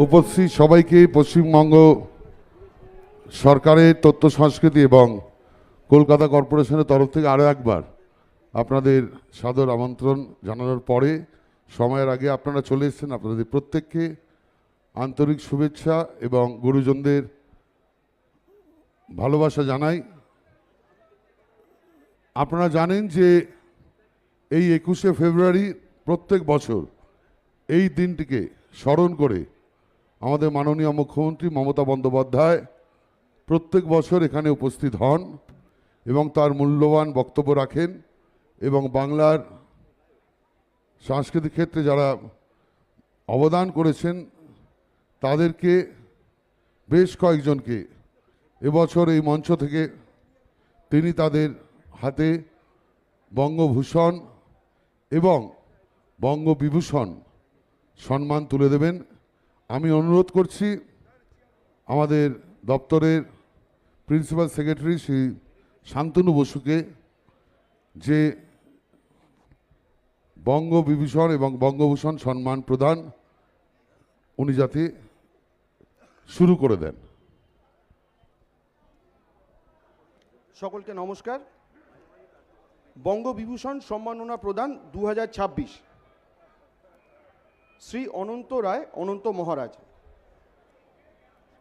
উপস্থিত সবাইকে পশ্চিমবঙ্গ সরকারের তথ্য সংস্কৃতি এবং কলকাতা কর্পোরেশনের তরফ থেকে আরও একবার আপনাদের সাদর আমন্ত্রণ জানানোর পরে সময়ের আগে আপনারা চলে এসেছেন। আপনাদের প্রত্যেককে আন্তরিক শুভেচ্ছা এবং গুরুজনদের ভালোবাসা জানাই। আপনারা জানেন যে এই 21শে ফেব্রুয়ারি প্রত্যেক বছর এই দিনটিকে স্মরণ করে আমাদের মাননীয় মুখ্যমন্ত্রী মমতা বন্দ্যোপাধ্যায় প্রত্যেক বছর এখানে উপস্থিত হন এবং তার মূল্যবান বক্তব্য রাখেন এবং বাংলার সাংস্কৃতিক ক্ষেত্রে যারা অবদান করেছেন তাদেরকে বেশ কয়েকজনকে এবছর এই মঞ্চ থেকে তিনি তাদের হাতে বঙ্গভূষণ এবং বঙ্গবিভূষণ সম্মান তুলে দেবেন। আমি অনুরোধ করছি আমাদের দপ্তরের প্রিন্সিপাল সেক্রেটারি শ্রী শান্তনু বসুকে যে বঙ্গবিভূষণ এবং বঙ্গভূষণ সম্মান প্রদান উনি যাতে শুরু করে দেন। সকলকে নমস্কার। বঙ্গবিভূষণ সম্মাননা প্রদান 2026 শ্রী অনন্ত রায় অনন্ত মহারাজ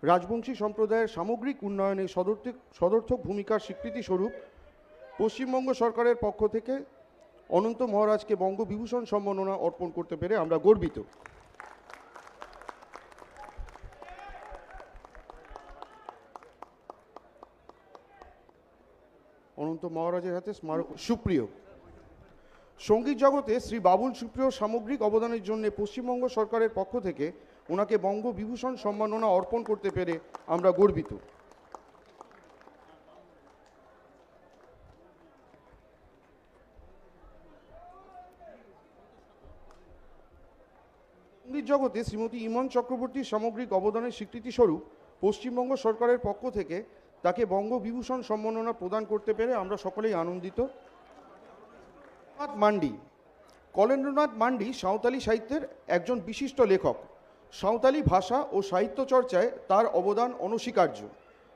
রাজবংশী সম্প্রদায়ের সামগ্রিক উন্নয়নে সদর্থক ভূমিকার স্বীকৃতি স্বরূপ পশ্চিমবঙ্গ সরকারের পক্ষ থেকে অনন্ত মহারাজকে বঙ্গবিভূষণ সম্মাননা অর্পণ করতে পেরে আমরা গর্বিত। অনন্ত মহারাজের হাতে স্মারক। সুপ্রিয় সঙ্গীত জগতে শ্রী বাবুল সুপ্রিয় সামগ্রিক অবদানের জন্য পশ্চিমবঙ্গ সরকারের পক্ষ থেকে ওনাকে বঙ্গবিভূষণ সম্মাননা অর্পণ করতে পেরে আমরা গর্বিত। সঙ্গীত জগতে শ্রীমতী ইমন চক্রবর্তীর সামগ্রিক অবদানের স্বীকৃতি স্বরূপ পশ্চিমবঙ্গ সরকারের পক্ষ থেকে তাকে বঙ্গবিভূষণ সম্মাননা প্রদান করতে পেরে আমরা সকলেই আনন্দিত। মান্ডি কলেন্দ্রনাথ মান্ডি সাঁওতালি সাহিত্যের একজন বিশিষ্ট লেখক। সাঁওতালি ভাষা ও সাহিত্য চর্চায় তার অবদান অনস্বীকার্য।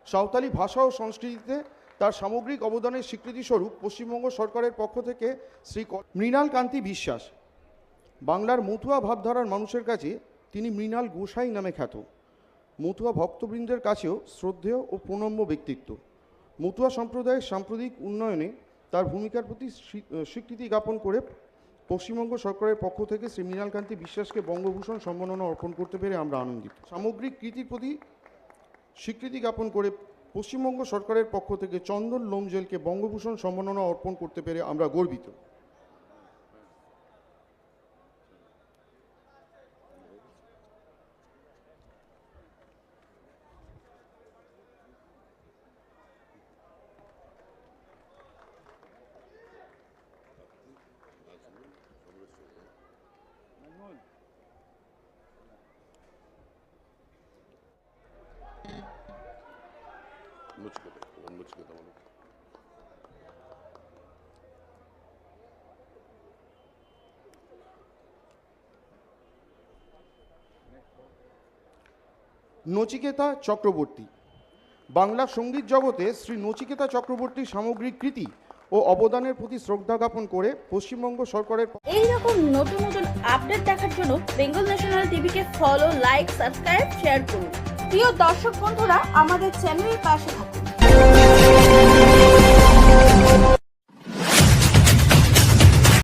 সাঁওতালি ভাষা ও সংস্কৃতিতে তার সামগ্রিক অবদানের স্বীকৃতিস্বরূপ পশ্চিমবঙ্গ সরকারের পক্ষ থেকে শ্রী মৃণাল কান্তি বিশ্বাস বাংলার মতুয়া ভাবধারার মানুষের কাছে তিনি মৃণাল গোসাই নামে খ্যাত। মতুয়া ভক্তবৃন্দের কাছেও শ্রদ্ধেয় ও প্রণম্য ব্যক্তিত্ব। মতুয়া সম্প্রদায়ের সাম্প্রতিক উন্নয়নে তার ভূমিকার প্রতি স্বীকৃতি জ্ঞাপন করে পশ্চিমবঙ্গ সরকারের পক্ষ থেকে শ্রী মৃণালকান্তি বিশ্বাসকে বঙ্গভূষণ সম্মাননা অর্পণ করতে পেরে আমরা আনন্দিত। সামগ্রিক কৃতির প্রতি স্বীকৃতি জ্ঞাপন করে পশ্চিমবঙ্গ সরকারের পক্ষ থেকে চন্দন লোমজেলকে বঙ্গভূষণ সম্মাননা অর্পণ করতে পেরে আমরা গর্বিত। নচিকেতা চক্রবর্তী বাংলা সঙ্গীত জগতে শ্রী নচিকেতা চক্রবর্তীর সামগ্রিক কৃতি ও অবদানের প্রতি শ্রদ্ধা জ্ঞাপন করে পশ্চিমবঙ্গ সরকারের এই রকম নতুন নতুন আপডেট দেখার জন্য বেঙ্গল ন্যাশনাল টিভিকে ফলো, লাইক, সাবস্ক্রাইব, শেয়ার করুন। প্রিয় দর্শক বন্ধুরা, আমাদের চ্যানেলের পাশে থাকুন।